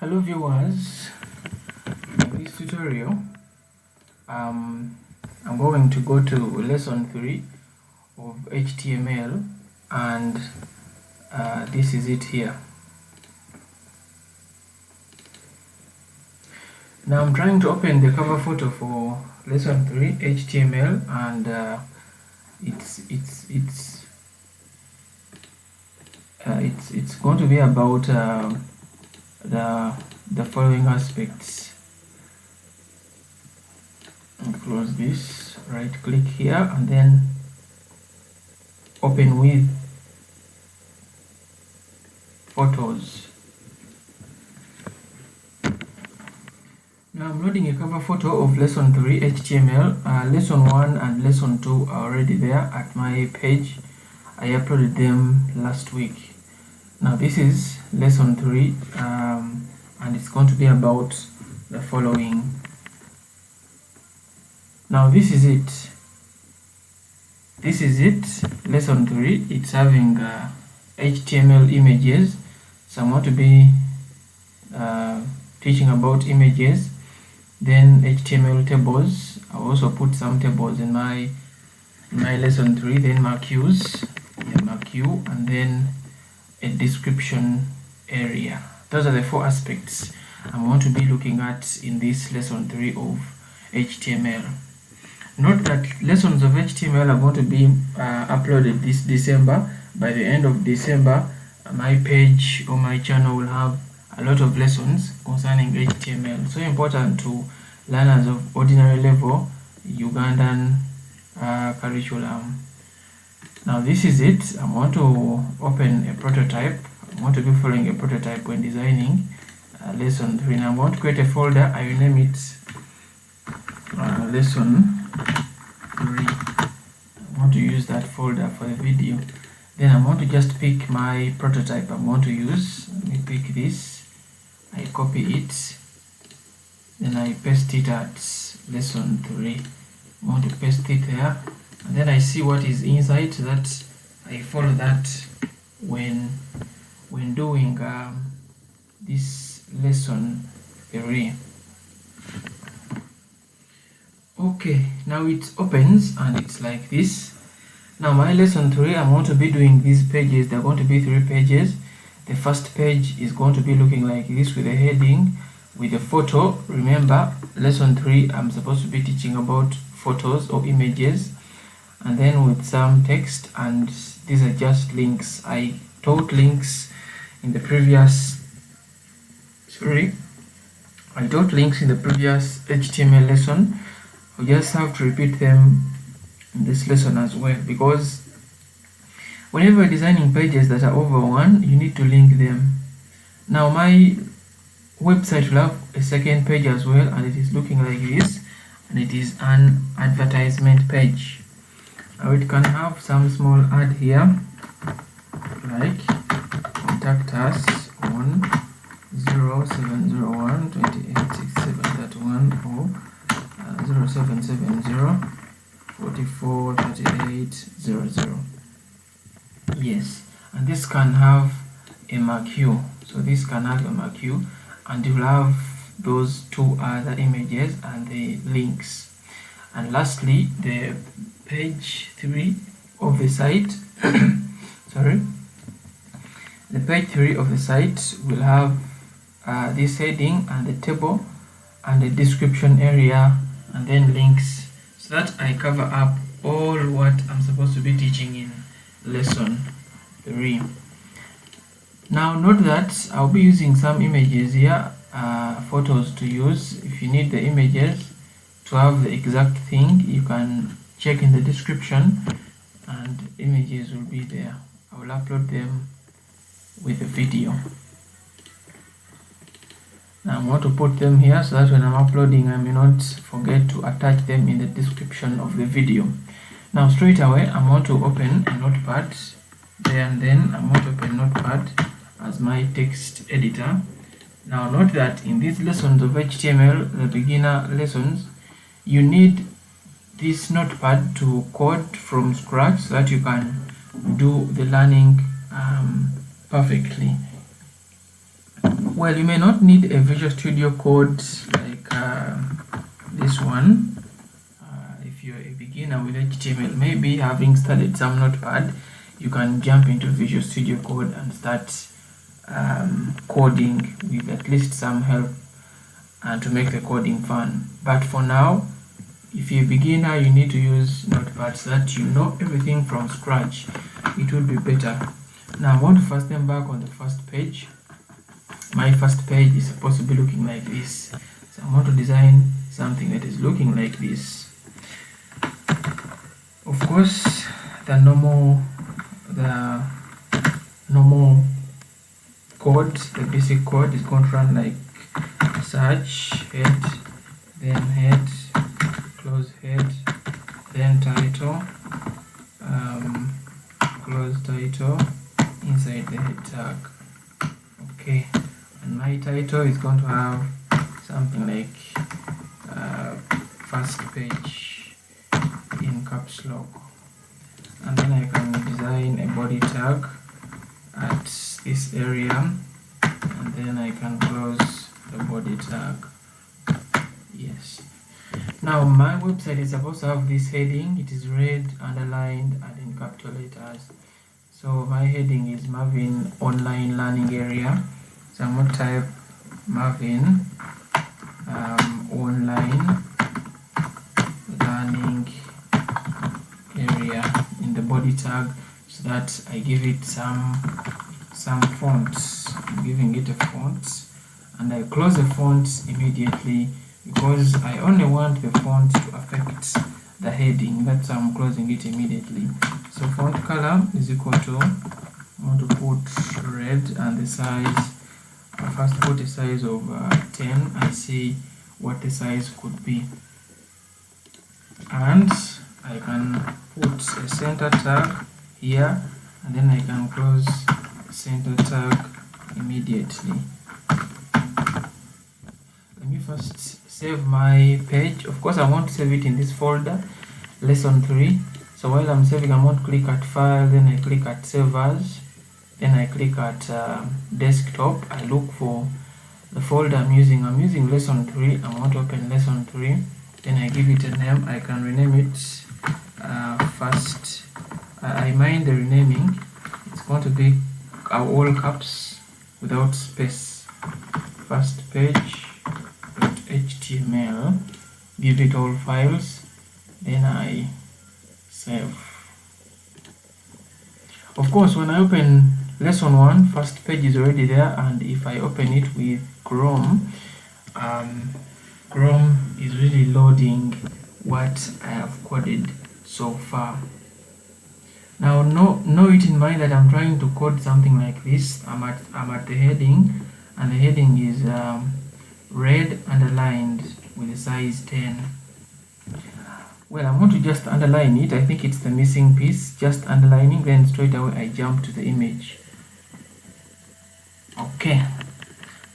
Hello viewers, in this tutorial I'm going to go to lesson 3 of HTML, and this is it here. Now I'm trying to open the cover photo for lesson 3 HTML, and it's going to be about the following aspects. And close this, right click here, and then open with photos. Now I'm loading a cover photo of lesson 3 HTML. Lesson 1 and lesson 2 are already there at my page. I uploaded them last week. Now this is lesson 3, and it's going to be about the following. Now this is it. Lesson 3. It's having HTML images, so I'm going to be teaching about images, then HTML tables. I'll also put some tables in my lesson 3, then Marquees, and then a description area. Those are the 4 aspects I'm going to be looking at in this lesson 3 of HTML. Note that lessons of HTML are going to be uploaded this December. By the end of December, my page or my channel will have a lot of lessons concerning HTML. So important to learners of ordinary level Ugandan curriculum. Now this is it. I want to open a prototype. I want to be following a prototype when designing lesson 3. Now I'm going to create a folder. I will name it lesson 3. I want to use that folder for the video. Then I'm going to just pick my prototype I'm going to use. Let me pick this. I copy it. Then I paste it at lesson 3. I'm going to paste it there. And then I see what is inside, so that I follow that when doing this lesson 3. Okay, now it opens and it's like this. Now my lesson 3, I'm going to be doing these pages. They're going to be 3 pages. The first page is going to be looking like this, with a heading, with a photo. Remember, lesson 3, I'm supposed to be teaching about photos or images, and then with some text, and these are just links. I taught links in the previous HTML lesson. I just have to repeat them in this lesson as well, because whenever you're designing pages that are over 1, you need to link them. Now my website will have a second page as well, and it is looking like this, and it is an advertisement page. Now it can have some small ad here, like contact us on 0701 286731 or 0770 44 3800. Yes, and this can have a Marquee. So this can have a Marquee, and you will have those 2 other images and the links. And lastly, the page 3 of the site sorry, the page 3 of the site will have this heading and the table and the description area, and then links, so that I cover up all what I'm supposed to be teaching in lesson 3. Now note that I'll be using some images here, photos to use. If you need the images to have the exact thing, you can check in the description, and images will be there. I will upload them with a video. Now I'm going to put them here, so that when I'm uploading, I may not forget to attach them in the description of the video. Now straight away, I'm going to open a notepad there, and then I'm going to open Notepad as my text editor. Now note that in these lessons of HTML, the beginner lessons, you need this notepad to code from scratch, so that you can do the learning perfectly. Well, you may not need a Visual Studio Code like this one. If you're a beginner with HTML, maybe having studied some Notepad, you can jump into Visual Studio Code and start coding with at least some help and to make the coding fun. But for now, if you're a beginner, you need to use Notepad so that you know everything from scratch. It will be better. Now I want to first them back on the first page. My first page is supposed to be looking like this, so I want to design something that is looking like this. Of course, the normal code, the basic code is going to run like search head, then head, close head, then title, close title, inside the head tag. Okay, and my title is going to have something like first page in caps lock, and then I can design a body tag at this area, and then I can close the body tag. Yes. Now my website is supposed to have this heading. It is red, underlined, and in capital letters. So my heading is Marvin Online Learning Area. So I'm going to type Marvin Online Learning Area in the body tag, so that I give it some fonts. I'm giving it a font, and I close the font immediately because I only want the font to affect the heading. That's why I'm closing it immediately. So font color is equal to, I want to put red, and the size, I first put a size of 10 and see what the size could be. And I can put a center tag here, and then I can close the center tag immediately. Let me first save my page. Of course, I want to save it in this folder, lesson 3. So while I'm saving, I want to click at file, then I click at save as, then I click at desktop. I look for the folder I'm using. I'm using lesson 3. I want to open lesson 3. Then I give it a name. I can rename it first. I mind the renaming. It's going to be all caps without space. First page .html. Give it all files. Then I save. Of course, when I open lesson 1, first page is already there, and if I open it with Chrome, Chrome is really loading what I have coded so far. Now know it in mind that I'm trying to code something like this. I'm at the heading, and the heading is red underlined with a size 10. Well, I want to just underline it. I think it's the missing piece. Just underlining, then straight away I jump to the image. Okay.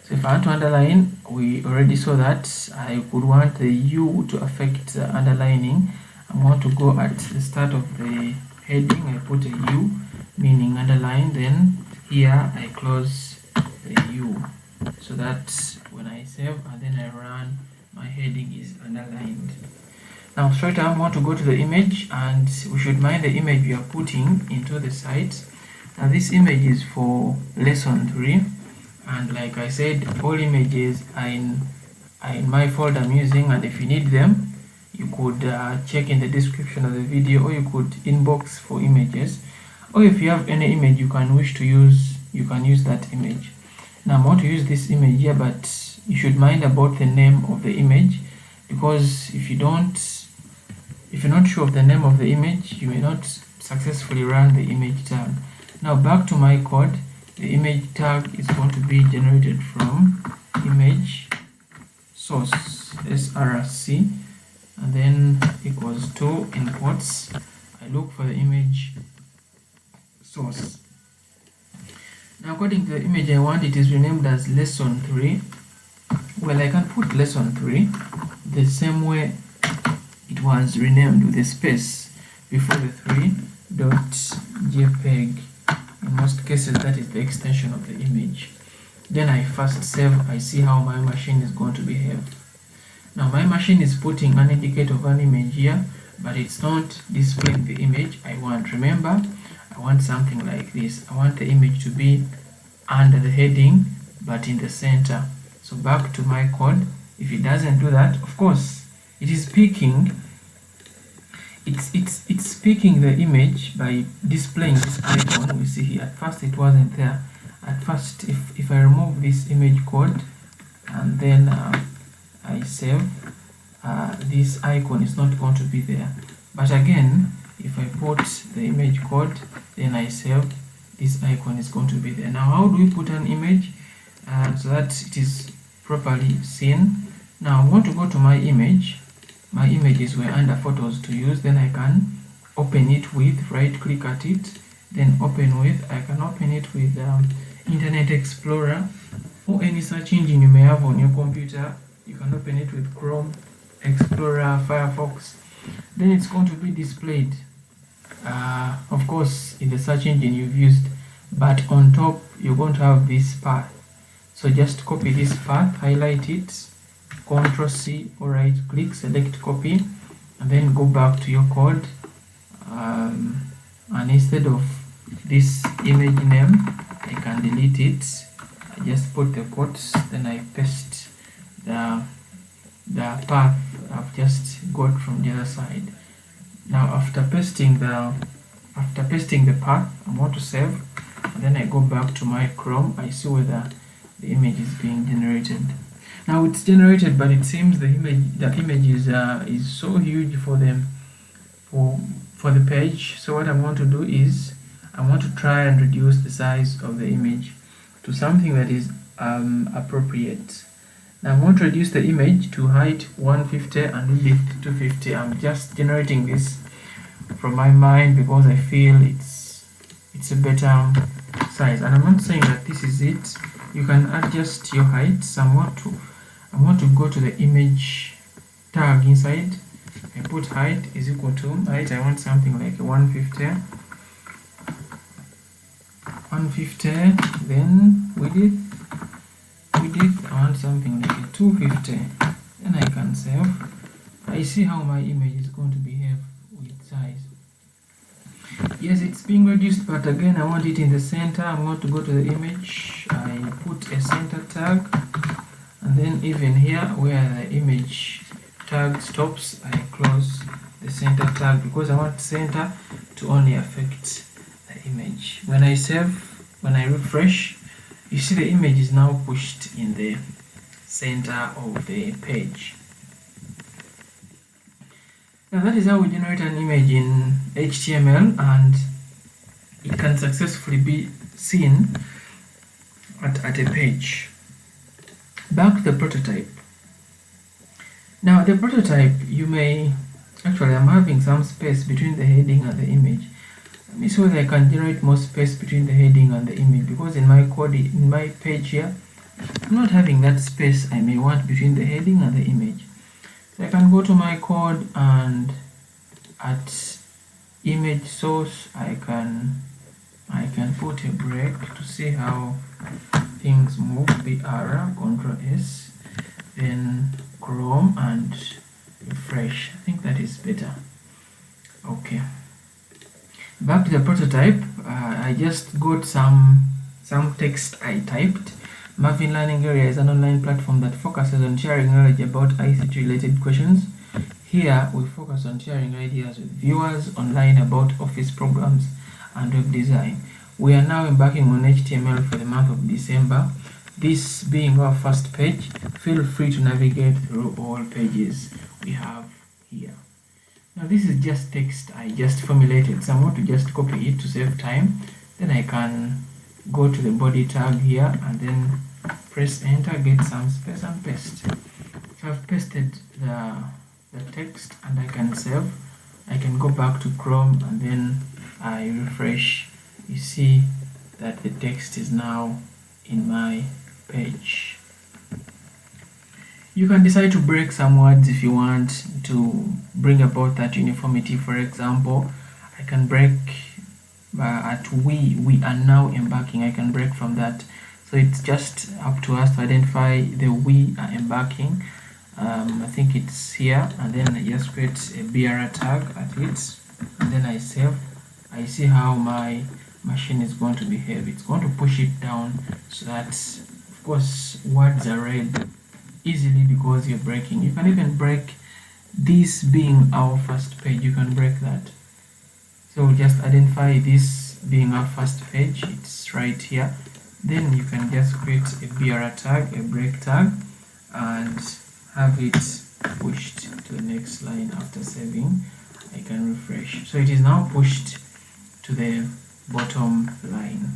So if I want to underline, we already saw that I could want the U to affect the underlining. I want to go at the start of the heading. I put a U, meaning underline. Then here I close the U, so that when I save and then I run, my heading is underlined. Now straight away I want to go to the image, and we should mind the image we are putting into the site. Now this image is for lesson 3, and like I said, all images are in my folder I'm using, and if you need them, you could check in the description of the video, or you could inbox for images, or if you have any image you can wish to use, you can use that image. Now I want to use this image here, but you should mind about the name of the image, because if you're not sure of the name of the image, you may not successfully run the image tag. Now back to my code, the image tag is going to be generated from image source src, and then equals to, in quotes, I look for the image source. Now according to the image I want, it is renamed as lesson 3. Well, I can put lesson 3 the same way it was renamed, with a space before the 3.jpg. In most cases that is the extension of the image. Then I first save. I see how my machine is going to behave. Now my machine is putting an indicator of an image here, but it's not displaying the image I want. Remember, I want something like this. I want the image to be under the heading but in the center. So back to my code. If it doesn't do that, of course it is picking it's picking the image by displaying this icon we see here. At first it wasn't there. At first, if I remove this image code and then I save, this icon is not going to be there. But again, if I put the image code, then I save, this icon is going to be there. Now, how do we put an image so that it is properly seen? Now, I want to go to my image. My images were under photos to use. Then I can open it with, right click at it, then open with. I can open it with Internet Explorer or any search engine you may have on your computer. You can open it with Chrome, Explorer, Firefox. Then it's going to be displayed, of course, in the search engine you've used, but on top you're going to have this path. So just copy this path, highlight it, Ctrl C or right click, select copy, and then go back to your code, and instead of this image name I can delete it. I just put the quotes, then I paste the path I've just got from the other side. Now after pasting the path, I want to save, and then I go back to my Chrome. I see whether the image is being generated. Now it's generated, but it seems the image is so huge for the page. So what I want to do is I want to try and reduce the size of the image to something that is appropriate. Now I want to reduce the image to height 150 and width 250. I'm just generating this from my mind because I feel it's a better size, and I'm not saying that this is it. You can adjust your height somewhat. I want to go to the image tag inside. I put height is equal to height. I want something like 150. Then width I want something like 250. Then I can save. I see how my image is going to behave with size. Yes, it's being reduced, but again I want it in the center. I'm going to go to the image. I put a center tag, and then even here where the image tag stops, I close the center tag because I want center to only affect the image. When I save, when I refresh, you see the image is now pushed in the center of the page. Now that is how we generate an image in HTML, and it can successfully be seen at a page. Back to the prototype. Now the prototype, you may actually, I'm having some space between the heading and the image. Let me see whether I can generate more space between the heading and the image, because in my code, in my page here, I'm not having that space I may want between the heading and the image. So I can go to my code, and at image source I can put a break to see how things move. BR, Ctrl S, then Chrome and refresh. I think that is better. Okay. Back to the prototype. I just got some text I typed. Marvin Learning Area is an online platform that focuses on sharing knowledge about ICT related questions. Here we focus on sharing ideas with viewers online about Office programs and web design. We are now embarking on HTML for the month of December. This being our first page, feel free to navigate through all pages we have here. Now this is just text I just formulated, so I'm going to just copy it to save time. Then I can go to the body tag here and then press enter, get some space and paste. So I've pasted the text and I can save. I can go back to Chrome and then I refresh. You see that the text is now in my page. You can decide to break some words if you want to bring about that uniformity. For example, I can break at we are now embarking. I can break from that. So it's just up to us to identify the we are embarking. I think it's here, and then I just create a BR tag at it, and then I save. I see how my machine is going to behave. It's going to push it down so that, of course, words are read easily because you're breaking. You can even break this being our first page. You can break that. So we'll just identify this being our first page. It's right here. Then you can just create a BR tag, a break tag, and have it pushed to the next line. After saving, I can refresh. So it is now pushed to the bottom line.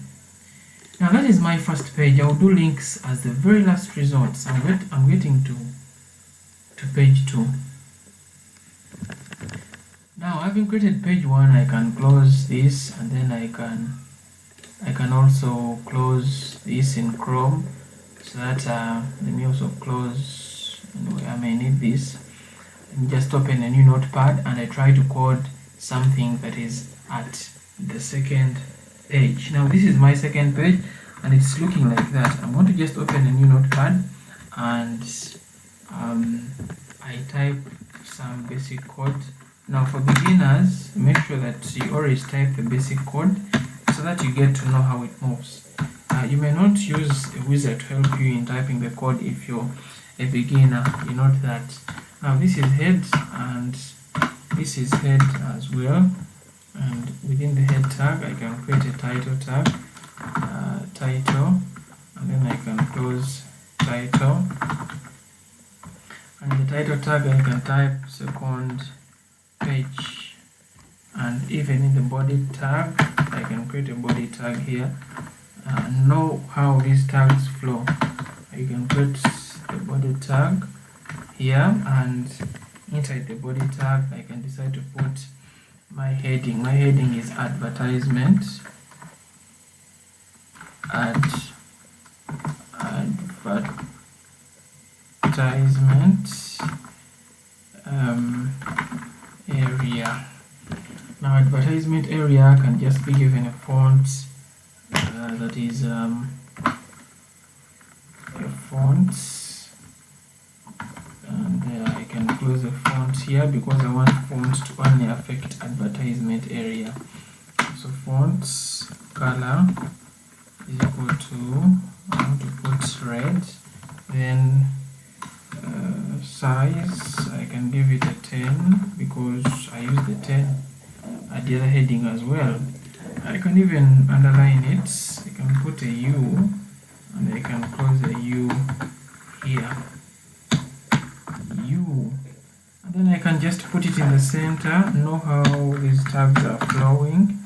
Now that is my first page. I'll do links as the very last result. So I'm getting to page 2. Now having created page 1, I can close this, and then I can also close this in Chrome, so that let me also close. Anyway, I may need this. Let me just open a new notepad, and I try to code something that is at the second page. Now this is my second page, and it's looking like that. I'm going to just open a new notepad, and I type some basic code. Now for beginners, make sure that you always type the basic code so that you get to know how it moves. You may not use a wizard to help you in typing the code if you're a beginner. You note that. Now this is head, and this is head as well. And within the head tag, I can create a title tag, title, and then I can close title. And the title tag, I can type second page. And even in the body tag, I can create a body tag here. Know how these tags flow. You can create the body tag here, and inside the body tag, I can decide to put my heading. My heading is advertisement. Advertisement area. Now advertisement area can just be given a font that is a font, and I can close the font here because I want fonts to only affect advertisement area. So fonts color is equal to, I want to put red. Then size, I can give it a 10 because I use the 10 at the other heading as well. I can even underline it. I can put a U, and I can close a U here. U. And then I can just put it in the center. Know how these tags are flowing.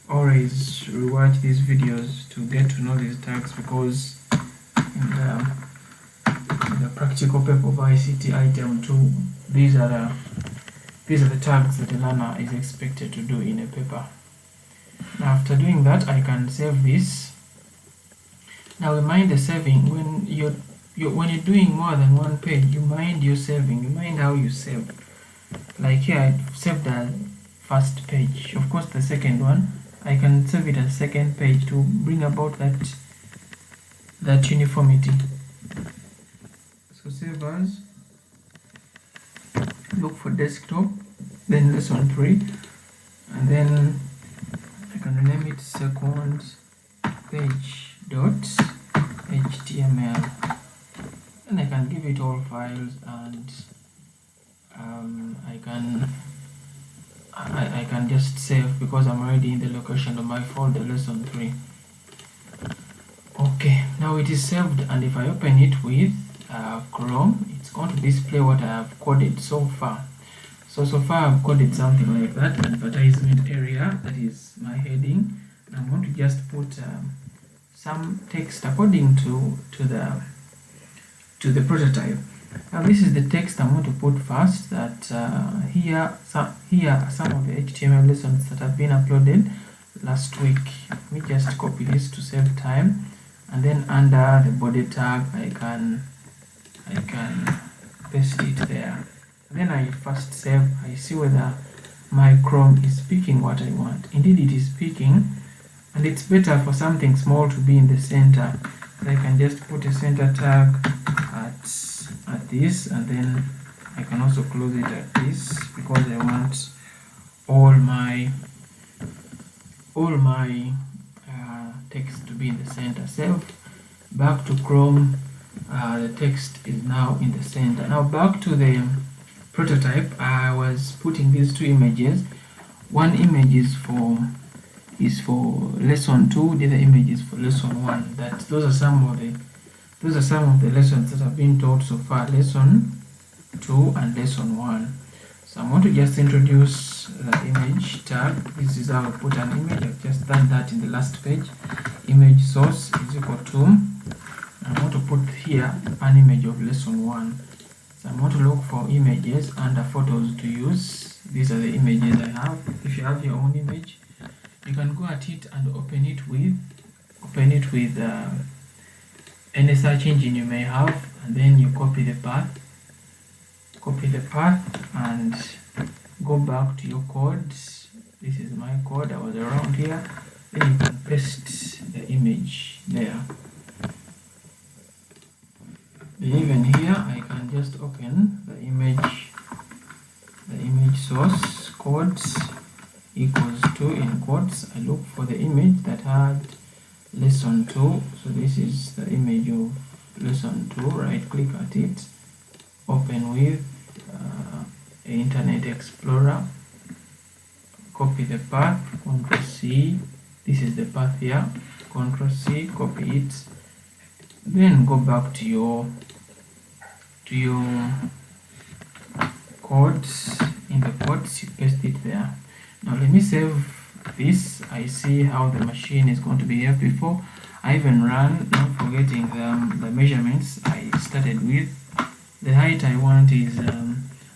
Always rewatch these videos to get to know these tags, because in the practical paper of ICT item 2, these are the tags that the learner is expected to do in a paper. Now after doing that, I can save this. Now mind the saving. When you're doing more than one page, you mind your saving. You mind how you save. Like here, I saved the first page. Of course, the second one, I can save it as second page to bring about that uniformity. So save as, look for desktop, then lesson 3, and then I can rename it second page dot html, and I can give it all files, and I can just save because I'm already in the location of my folder lesson 3. Okay, now it is saved, and if I open it with Chrome, it's going to display what I have coded so far. So far I've coded something like that: advertisement area, that is my heading. And I'm going to just put some text according to the prototype. Now this is the text I'm going to put first. That here are some of the HTML lessons that have been uploaded last week. Let me just copy this to save time, and then under the body tag I can paste it there. Then I first save. I see whether my Chrome is picking what I want. Indeed it is picking, and it's better for something small to be in the center I can just put a center tag at this, and then I can also close it at this, because I want all my text to be in the center. So back to Chrome, the text is now in the center. Now back to the prototype. I was putting these two images. One image is for lesson 2, the other image is for lesson 1. Those are some of the lessons that have been taught so far, lesson 2 and lesson 1. So I'm going to just introduce the image tag. This is how I put an image. I've just done that in the last page. Image source is equal to, I want to put here an image of lesson 1. So I'm going to look for images under photos to use. These are the images I have. If you have your own image, you can go at it and open it with any search engine you may have, and then you copy the path and go back to your code. This is my code. I was around here. Then you can paste the image there. Even here I can just open the image source, codes equals to, in quotes, I look for the image that had lesson 2. So this is the image of lesson 2. Right click at it, open with Internet Explorer, copy the path, Ctrl C. This is the path here, Ctrl C, copy it, then go back to your codes. In the codes you paste it there. Now let me save this. I see how the machine is going to behave before I even run, not forgetting the measurements I started with. The height I want is,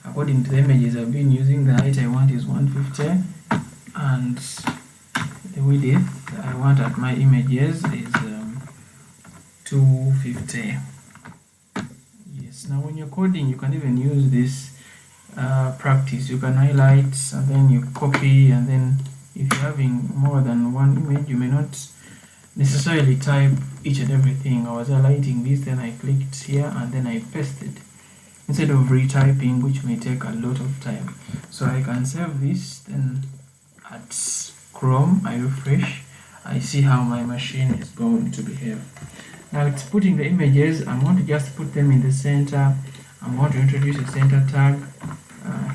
according to the images I've been using, the height I want is 150, and the width I want at my images is 250. Yes, now when you're coding, you can even use this practice. You can highlight and then you copy, and then if you're having more than one image, you may not necessarily type each and everything. I was highlighting this, then I clicked here and then I pasted instead of retyping, which may take a lot of time. So I can save this, then at Chrome I refresh, I see how my machine is going to behave. Now it's putting the images. I'm going to just put them in the center. I'm going to introduce a center tag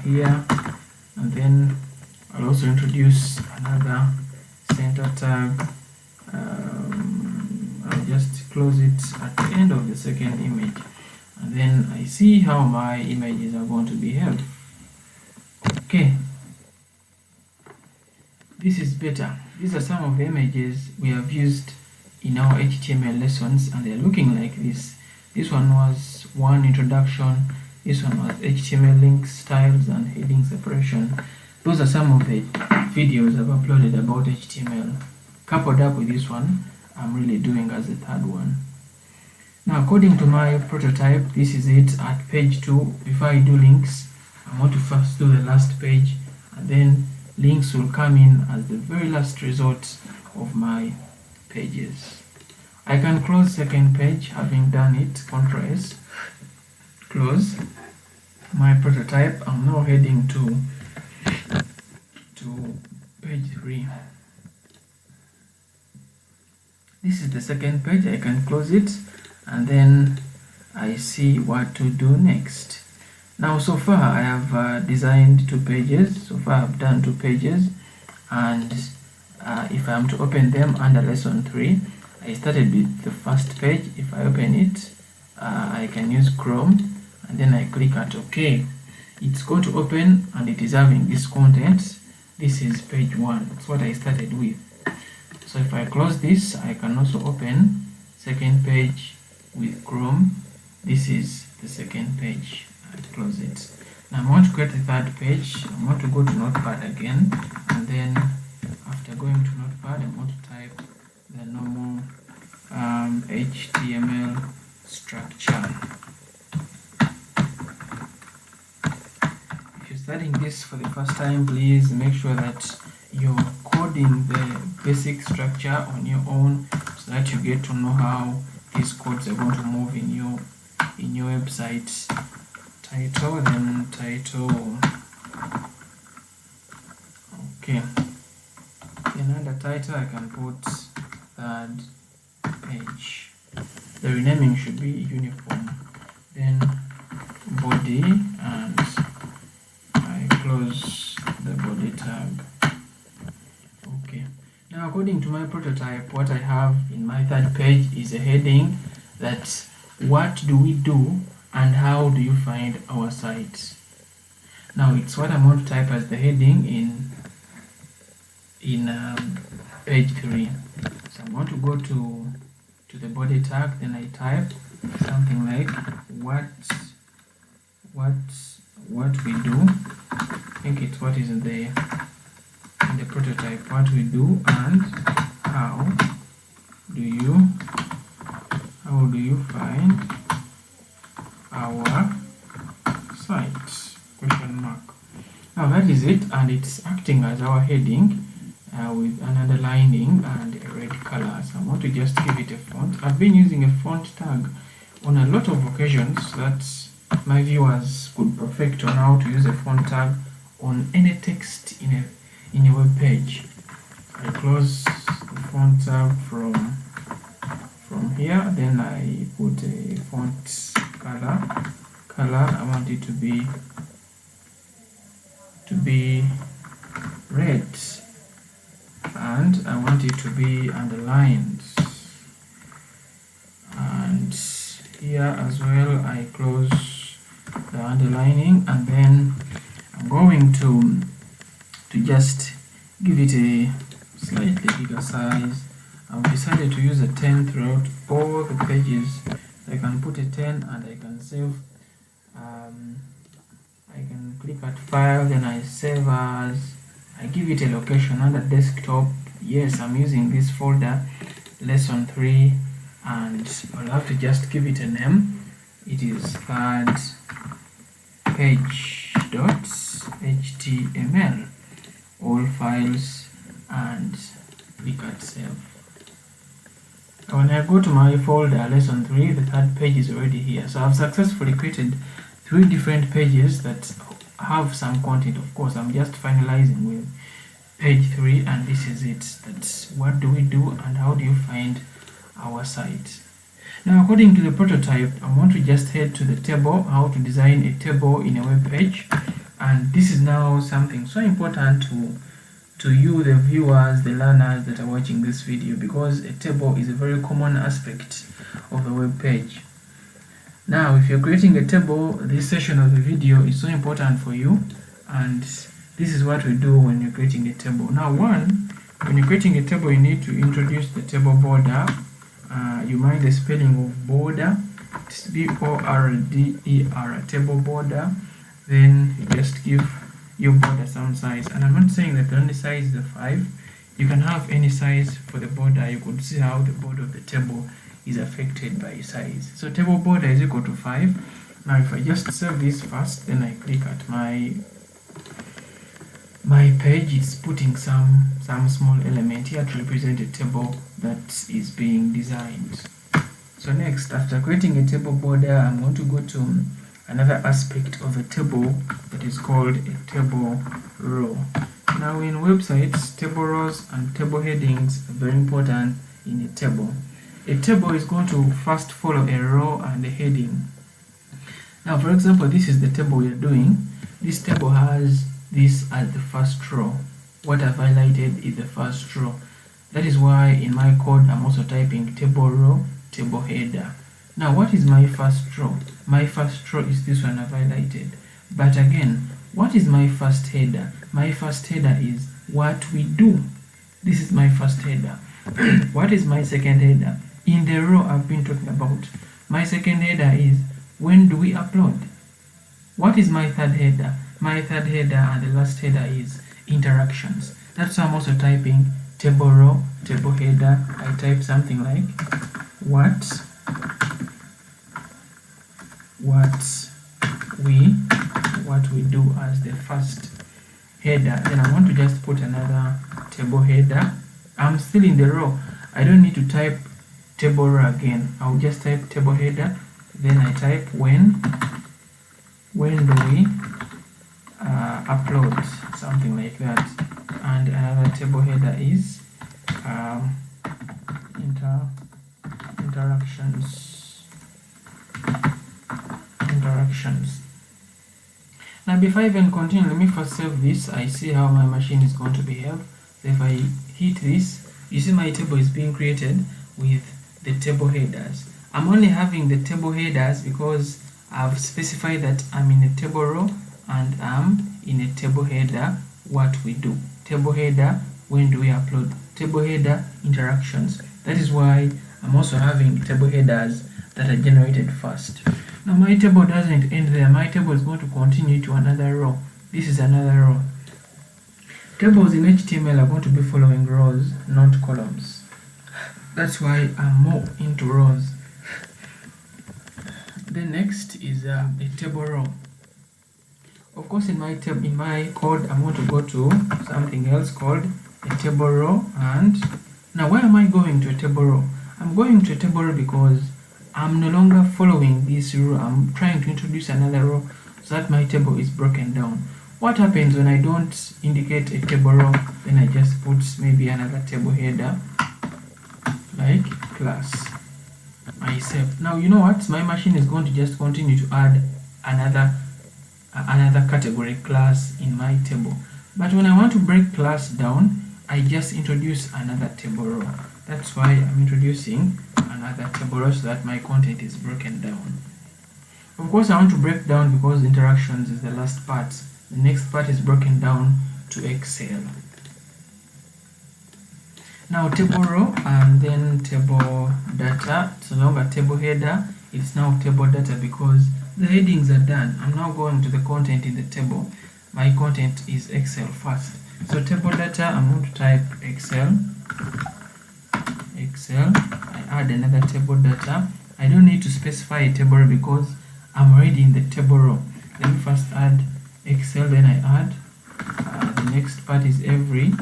here, and then I'll also introduce another center tag. I'll just close it at the end of the second image, and then I see how my images are going to behave. Okay, this is better. These are some of the images we have used in our HTML lessons, and they're looking like this. This one was one introduction. This one was HTML links, styles, and heading separation. Those are some of the videos I've uploaded about HTML. Coupled up with this one, I'm really doing as the third one. Now, according to my prototype, this is it at page 2. Before I do links, I want to first do the last page, and then links will come in as the very last result of my pages. I can close second page. Having done it, Ctrl S, close my prototype. I'm now heading to page 3. This is the second page. I can close it, and then I see what to do next. Now, so far I have designed 2 pages. So far I've done 2 pages, and if I am to open them under lesson 3, I started with the first page. If I open it, I can use Chrome, and then I click at OK. It's going to open, and it is having this content. This is page 1. That's what I started with. So if I close this, I can also open second page with Chrome. This is the second page. I close it. Now I'm going to create the third page. I'm going to go to Notepad again, and then after going to Notepad, I'm going to type the normal HTML structure. If you're studying this for the first time, please make sure that you're coding the basic structure on your own, so that you get to know how these codes are going to move in your website. Title, then title. Okay. Then under title I can put third page. The renaming should be uniform. Then body, and I close the body tag. Okay. Now according to my prototype, what I have in my third page is a heading that what do we do and how do you find our site. Now it's what I'm going to type as the heading in page 3. So I'm going to go to the body tag, then I type something like what we do. I think it's what is in the prototype, what we do and how do you find our site, question mark. Now that is it, and it's acting as our heading with an underlining and a red color. So I want to just give it a font. I've been using a font tag on a lot of occasions that my viewers could perfect on how to use a font tag on any text in a web page. I close the font tab from here, then I put a font color. I want it to be red, and I want it to be underlined, and here as well I close the underlining, and then I'm going to just give it a slightly bigger size. I've decided to use a 10 throughout all the pages. I can put a 10 and I can save. I can click at file, then I save as. I give it a location under desktop. Yes, I'm using this folder, lesson 3, and I'll have to just give it a name. It is third page.html. All files, and click at save. When I go to my folder lesson 3, the third page is already here. So I've successfully created 3 different pages that have some content. Of course, I'm just finalizing with page 3, and this is it. That's what do we do and how do you find our site. Now according to the prototype, I want to just head to the table, how to design a table in a web page. And this is now something so important to you, the viewers, the learners that are watching this video, because a table is a very common aspect of a web page. Now if you're creating a table, this session of the video is so important for you, and this is what we do when you're creating a table. Now when you're creating a table, you need to introduce the table border. You mind the spelling of border. It's B-O-R-D-E-R, table border. Then you just give your border some size, and I'm not saying that the only size is a 5. You can have any size for the border. You could see how the border of the table is affected by size. So table border is equal to 5. Now if I just save this first, then I click at my page, it's putting some small element here to represent a table that is being designed. So next, after creating a table border, I'm going to go to another aspect of a table that is called a table row. Now in websites, table rows and table headings are very important in a table. A table is going to first follow a row and a heading. Now for example, this is the table we are doing. This table has this as the first row. What I've highlighted is the first row. That is why in my code I'm also typing table row, table header. Now what is my first row? My first row is this one I've highlighted. But again, what is my first header? My first header is what we do. This is my first header. What is my second header? In the row I've been talking about, my second header is when do we upload? What is my third header? My third header and the last header is interactions. That's why I'm also typing table row, table header. I type something like what we do as the first header. Then I want to just put another table header. I'm still in the row. I don't need to type table row again. I'll just type table header, then I type when do we upload, something like that. And another table header is interactions. Now before I even continue, let me first save this. I see how my machine is going to behave. So if I hit this, you see my table is being created with the table headers. I'm only having the table headers because I've specified that I'm in a table row and I'm in a table header. What we do, table header, when do we upload, table header, interactions. That is why I'm also having table headers that are generated first. Now my table doesn't end there. My table is going to continue to another row. This is another row. Tables in HTML are going to be following rows, not columns. That's why I'm more into rows. The next is a table row. Of course, in my code, I'm going to go to something else called a table row. And now, why am I going to a table row? I'm going to a table row because I'm no longer following this row. I'm trying to introduce another row so that my table is broken down. What happens when I don't indicate a table row? Then I just put maybe another table header like class. I save. Now you know what? My machine is going to just continue to add another category class in my table. But when I want to break class down, I just introduce another table row. That's why I'm introducing another table row so that my content is broken down. Of course, I want to break down because interactions is the last part. The next part is broken down to Excel. Now table row and then table data. It's no longer table header, it's now table data because the headings are done. I'm now going to the content in the table. My content is Excel first. So table data, I'm going to type Excel. I add another table data. I don't need to specify a table row because I'm already in the table row. Let me first add Excel, then I add the next part is every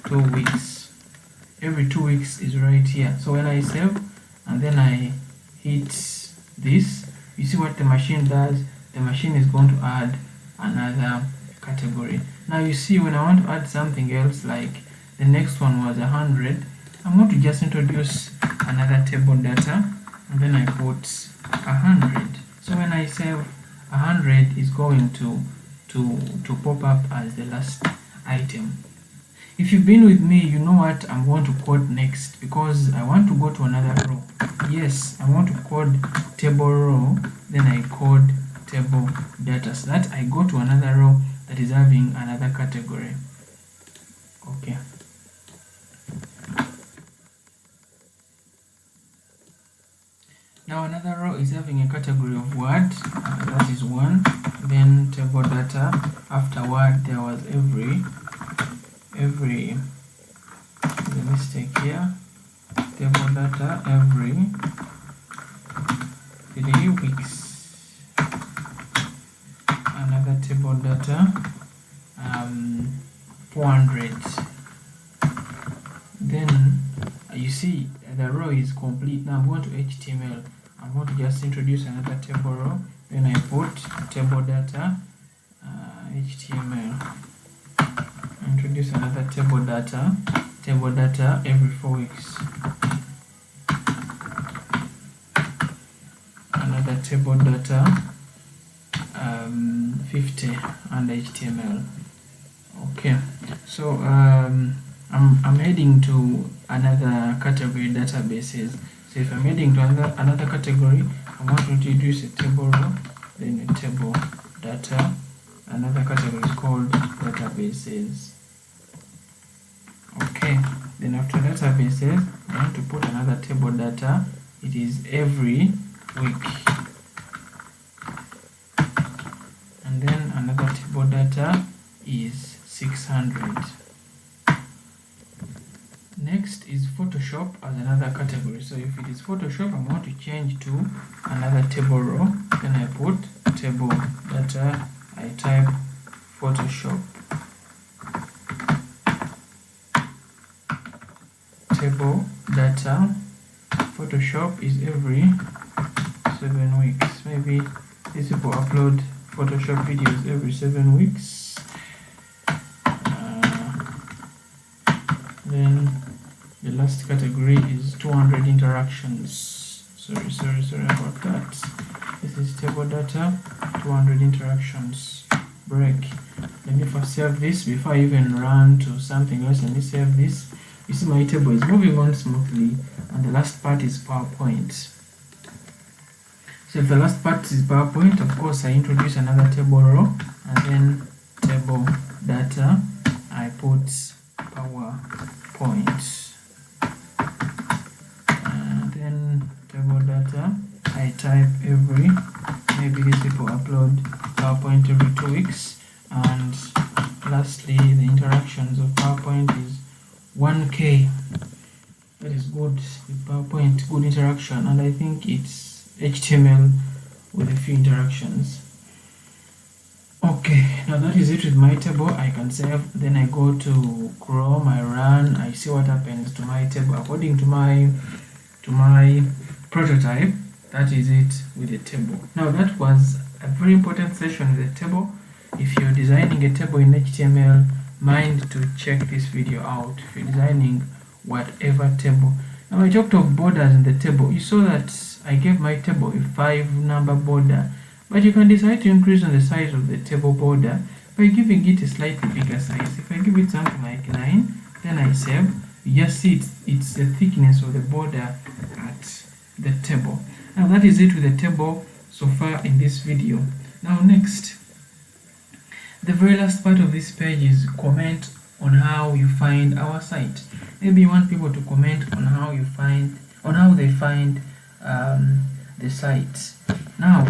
2 weeks. Every 2 weeks is right here. So when I save and then I hit this, you see what the machine does. The machine is going to add another category. Now you see when I want to add something else, like the next one was 100, I'm going to just introduce another table data and then I put 100. So when I save, 100 is going to pop up as the last item. If you've been with me, you know what I'm going to code next because I want to go to another row. Yes, I want to code table row, then I code table data so that I go to another row that is having another category. Okay. Now another row is having a category of word, that is one. Then table data, after word there was every, there's a mistake here, table data every 3 weeks. Another table data 400. Then you see the row is complete. Now I'm going to HTML. I'm going to just introduce another table row. Then I put table data HTML. Introduce another table data every 4 weeks. Another table data 50 and HTML. Okay, so I'm heading to another category, databases. So if I'm heading to another category, I want to introduce a table row, then a table data. Another category is called databases. Okay, then after databases, I want to put another table data. It is every week. And then another table data is 600. Next is Photoshop as another category. So if it is Photoshop, I'm going to change to another table row. Then I put table data, I type Photoshop. Table data Photoshop is every 7 weeks. Maybe these people upload Photoshop videos every 7 weeks. Then the last category is 200 interactions. Sorry about that. This is table data, 200 interactions. Break. Let me first save this before I even run to something else. Let me save this. You see my table is moving on smoothly, and the last part is PowerPoint. So if the last part is PowerPoint, of course I introduce another table row, and then table data, I put PowerPoint. And then table data, I type every, maybe these people upload PowerPoint every 2 weeks. And lastly, the interactions of PowerPoint is 1K. That is good with PowerPoint, good interaction, and I think it's HTML with a few interactions. Okay, now that is it with my table. I can save, then I go to Chrome, I run, I see what happens to my table according to my prototype. That is it with the table. Now that was a very important session with the table. If you're designing a table in HTML, mind to check this video out. If you're designing whatever table. Now I talked of borders in the table. You saw that I gave my table a 5-number border, but you can decide to increase on the size of the table border by giving it a slightly bigger size. If I give it something like 9, then I save, you just see it's the thickness of the border at the table. Now that is it with the table so far in this video. Now next, the very last part of this page is comment on how you find our site. Maybe you want people to comment on how they find the site. Now,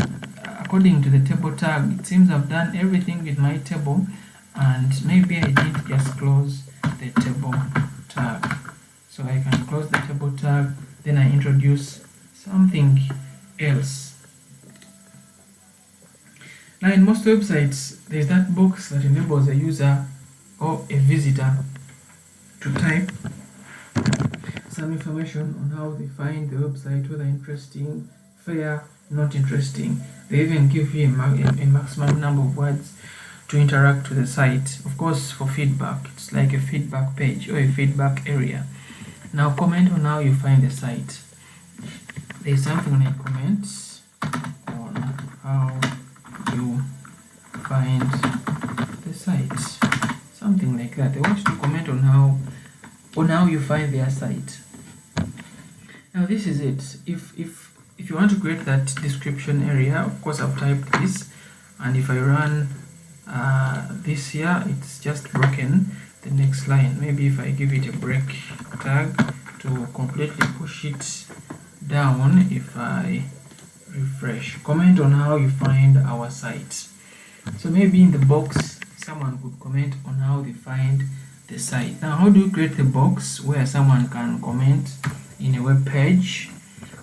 according to the table tag, it seems I've done everything with my table, and maybe I did just close the table tag. So I can close the table tag, then I introduce something else. Now in most websites, there's that box that enables a user or a visitor to type some information on how they find the website, whether interesting, fair, not interesting. They even give you a maximum number of words to interact with the site. Of course, for feedback, it's like a feedback page or a feedback area. Now comment on how you find the site. There's something like comments on how you find the site, something like that. They want you to comment on how you find their site. Now this is it. If you want to create that description area, of course I've typed this, and if I run this here, it's just broken the next line. Maybe if I give it a break tag to completely push it down, if I refresh, comment on how you find our site. So maybe in the box someone could comment on how they find the site. Now how do you create the box where someone can comment in a web page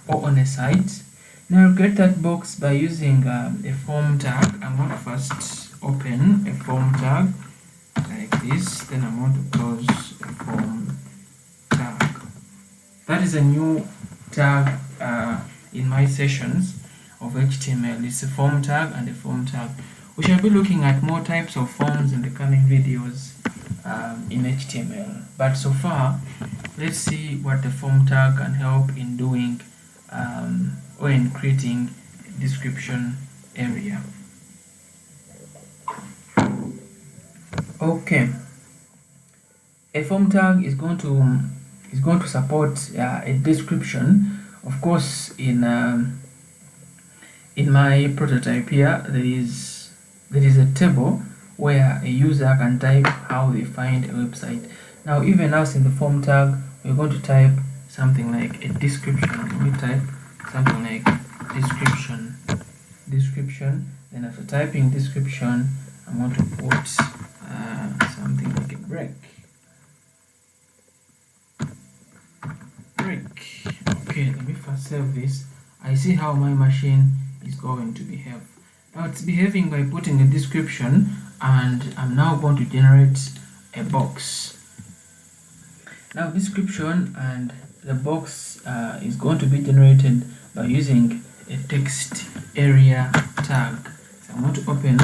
or on a site? Now create that box by using a form tag. I'm going to first open a form tag like this, then I'm going to close a form tag. That is a new tag in my sessions of HTML. It's a form tag and a form tag. We shall be looking at more types of forms in the coming videos in HTML. But so far, let's see what the form tag can help in doing or in creating a description area. Okay, a form tag is going to support a description. Of course, in my prototype here, there is a table where a user can type how they find a website. Now, even us in the form tag, we're going to type something like a description. Let me type something like description. Then after typing description, I'm going to put something like a break. Okay, let me first save this. I see how my machine is going to behave. Now it's behaving by putting a description, and I'm now going to generate a box. Now description and the box is going to be generated by using a text area tag. So I'm going to open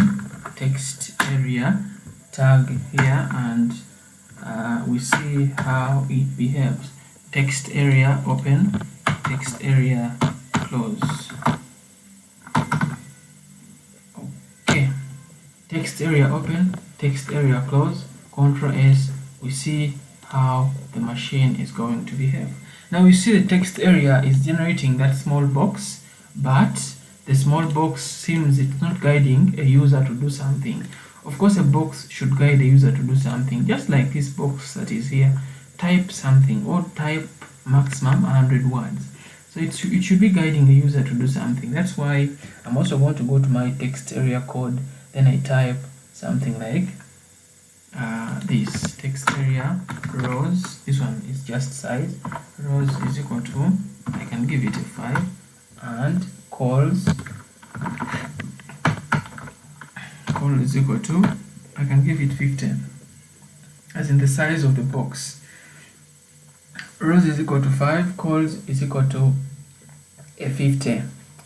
text area tag here, and we see how it behaves. Text area open, text area close. Okay, text area open, text area close, Ctrl S. We see how the machine is going to behave. Now you see the text area is generating that small box, but the small box seems it's not guiding a user to do something. Of course, a box should guide the user to do something, just like this box that is here. Type something or type maximum 100 words. So it should be guiding the user to do something. That's why I'm also going to go to my text area code. Then I type something like this text area rows. This one is just size. Rows is equal to, I can give it a 5, and calls is equal to, I can give it 50, as in the size of the box. Rows is equal to 5, calls is equal to a 50,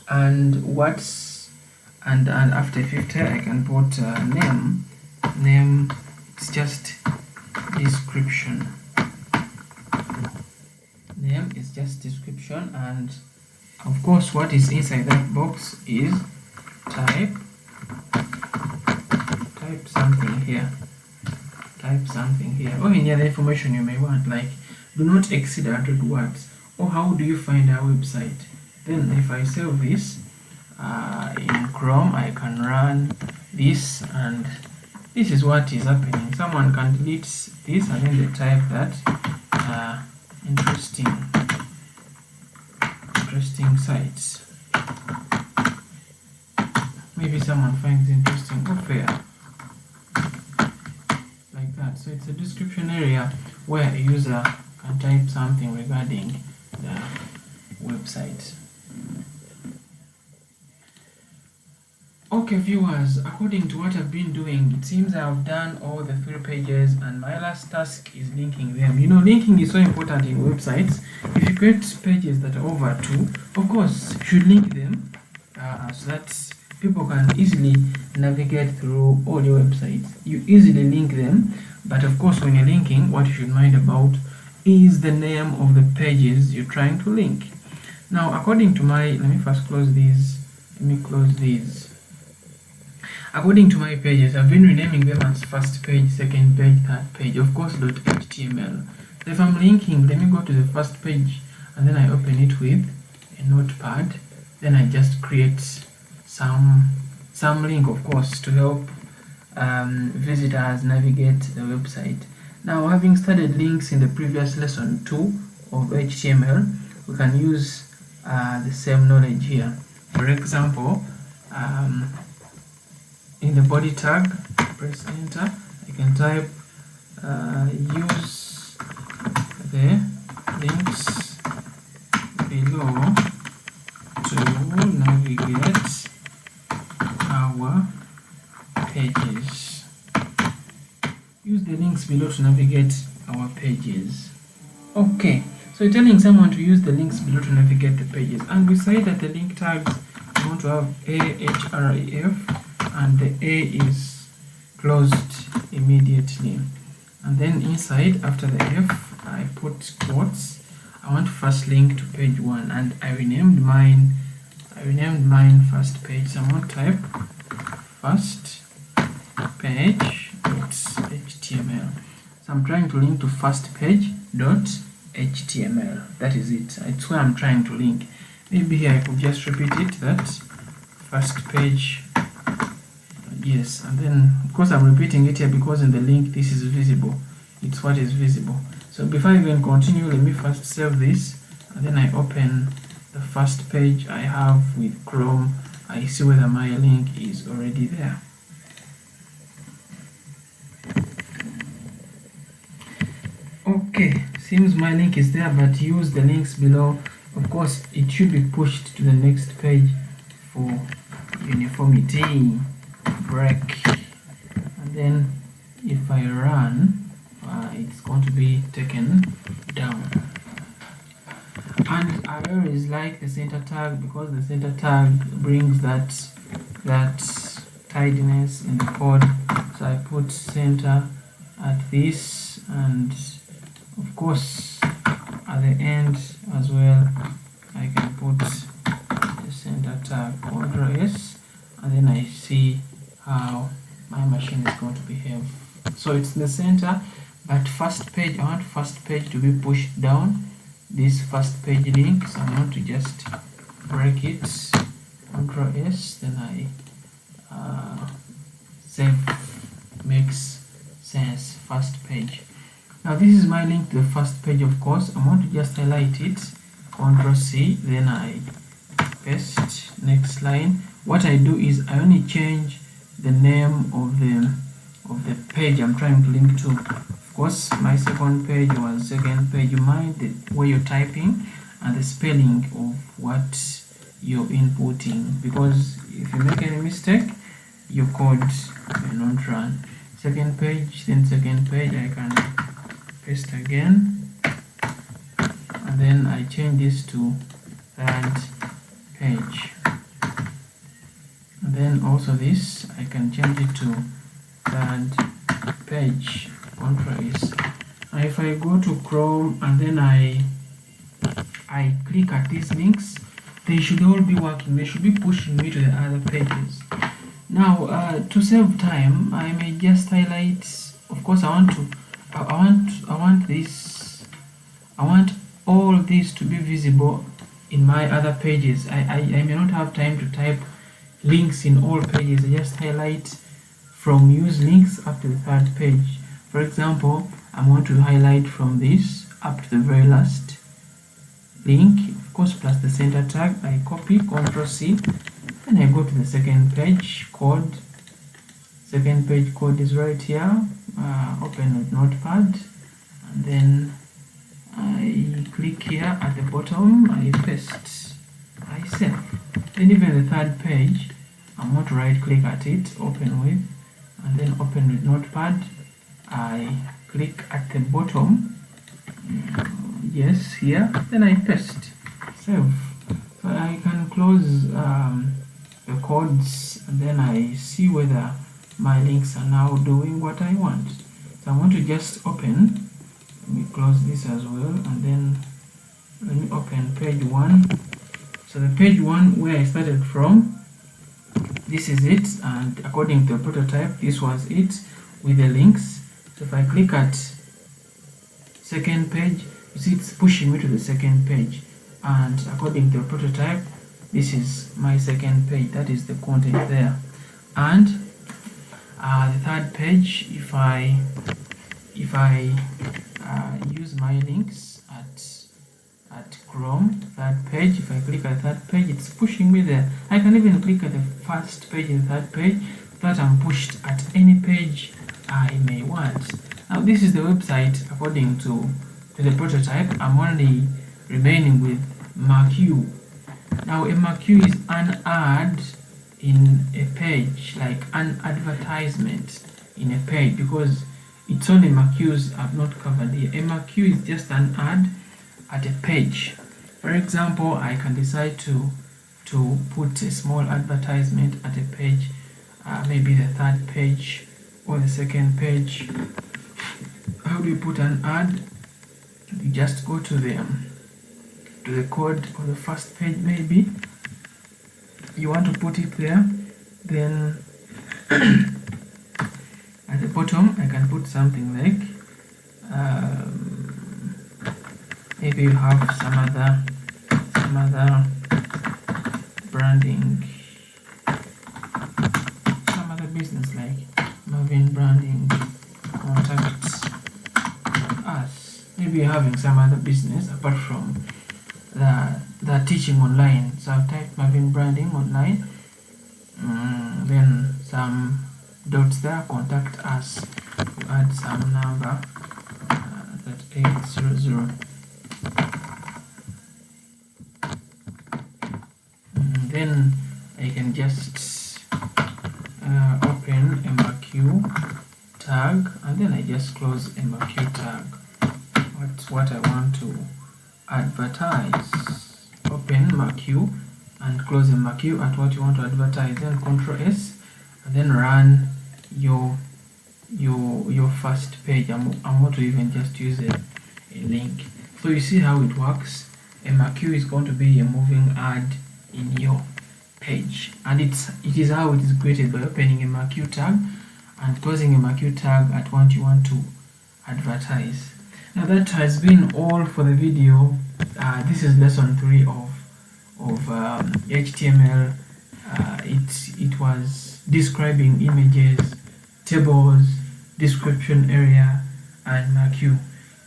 and what's and after 50 I can put name. It's just description. Name is just description, and of course what is inside that box is type something here. Type something here, or any other information you may want, like do not exceed 100 words, or how do you find our website. Then if I save this in Chrome, I can run this, and this is what is happening. Someone can delete this and then they type that interesting sites. Maybe someone finds interesting or fair, like that. So it's a description area where a user can type something regarding the website. Okay viewers, according to what I've been doing, it seems I've done all the 3 pages, and my last task is linking them. You know, linking is so important in websites. If you create pages that are over 2, of course you should link them so that people can easily navigate through all your websites. You easily link them, but of course when you're linking, what you should mind about is the name of the pages you're trying to link. Now according to my, let me first close these, according to my pages, I've been renaming them as first page, second page, third page, of course .html. So if I'm linking, let me go to the first page and then I open it with a notepad. Then I just create some link, of course, to help visitors navigate the website. Now, having studied links in the previous lesson 2 of HTML, we can use the same knowledge here. For example, in the body tag, press enter, I can type use the links below to navigate our pages. Use the links below to navigate our pages. Okay, so you're telling someone to use the links below to navigate the pages, and we say that the link tags we want to have href, and the A is closed immediately, and then inside after the F I put quotes. I want to first link to page 1, and I renamed mine first page. So I'm going to type first page .html. So I'm trying to link to first page .html. That is it. It's where I'm trying to link. Maybe here I could just repeat it, that first page. Yes, and then of course I'm repeating it here because in the link this is visible. It's what is visible. So before I even continue, let me first save this, and then I open the first page I have with Chrome. I see whether my link is already there. Okay, seems my link is there, but use the links below. Of course, it should be pushed to the next page for uniformity. Break, and then if I run, it's going to be taken down. And I always like the center tag because the center tag brings that tidiness in the code. So I put center at this, and of course at the end as well I can put the center tag, Ctrl S, and then I see how my machine is going to behave. So it's the center, but first page, I want first page to be pushed down, this first page link, so I want to just break it, Ctrl S, then I save, makes sense, first page. Now this is my link to the first page, of course. I want to just highlight it, Ctrl C, then I paste, next line. What I do is I only change the name of the page I'm trying to link to. Of course, my second page was second page. You mind the way you're typing and the spelling of what you're inputting, because if you make any mistake, your code may not run. Second page, then second page, I can paste again, and then I change this to third page, and then also this I can change it to third page, Ctrl S. And if I go to Chrome and then I click at these links, they should all be working, they should be pushing me to the other pages. Now to save time, I may just highlight, of course I want all this to be visible in my other pages. I may not have time to type links in all pages. I just highlight from use links up to the third page. For example, I want to highlight from this up to the very last link, of course, plus the center tag. I copy, Ctrl C, and I go to the second page code. Second page code is right here. Open with Notepad, and then I click here at the bottom, I paste, I save. Then even the third page, I'm going to right click at it, open with, and then open with Notepad. I click at the bottom, yes, here, then I paste, save. So I can close the codes, and then I see whether my links are now doing what I want. So I want to just open. Let me close this as well, and then let me open page 1. So the page 1 where I started from, this is it, and according to the prototype, this was it with the links. So if I click at second page, you see it's pushing me to the second page, and according to the prototype, this is my second page, that is the content there. And the third page, if I use my links at Chrome, third page, if I click at third page, it's pushing me there. I can even click at the first page and third page, that I'm pushed at any page I may want. Now this is the website according to the prototype. I'm only remaining with Marquees. Now a Marquees is an ad in a page, like an advertisement in a page, because it's only Marquees I've not covered here. A Marquees is just an ad at a page. For example, I can decide to put a small advertisement at a page, maybe the third page or the second page. How do you put an ad? You just go to the code of the first page, maybe you want to put it there, then at the bottom I can put something like maybe you have some other branding, some other business like Marvin Branding contacts us. Maybe you're having some other business apart from the teaching online. So I've typed Marvin Branding online, then some dots there, contact us, you add some number, that 800. Then I can just open a Marquees tag, and then I just close a Marquees tag. What I want to advertise. Open Marquee and close the Marquee at what you want to advertise. Then Ctrl S and then run your first page. I'm going to even just use a link. So you see how it works. A Marquee is going to be a moving ad in your page, and it is how it is created, by opening a Marquee tag and closing a Marquee tag at what you want to advertise. Now that has been all for the video. This is lesson 3 of HTML. It was describing images, tables, description area, and Marquee.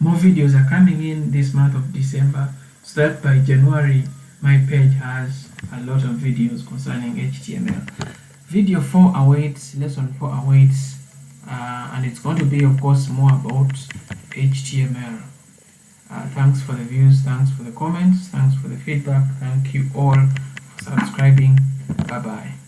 More videos are coming in this month of December, so that by January my page has a lot of videos concerning HTML. Video 4 awaits, lesson 4 awaits, and it's going to be, of course, more about HTML. Thanks for the views, thanks for the comments, thanks for the feedback. Thank you all for subscribing. Bye bye.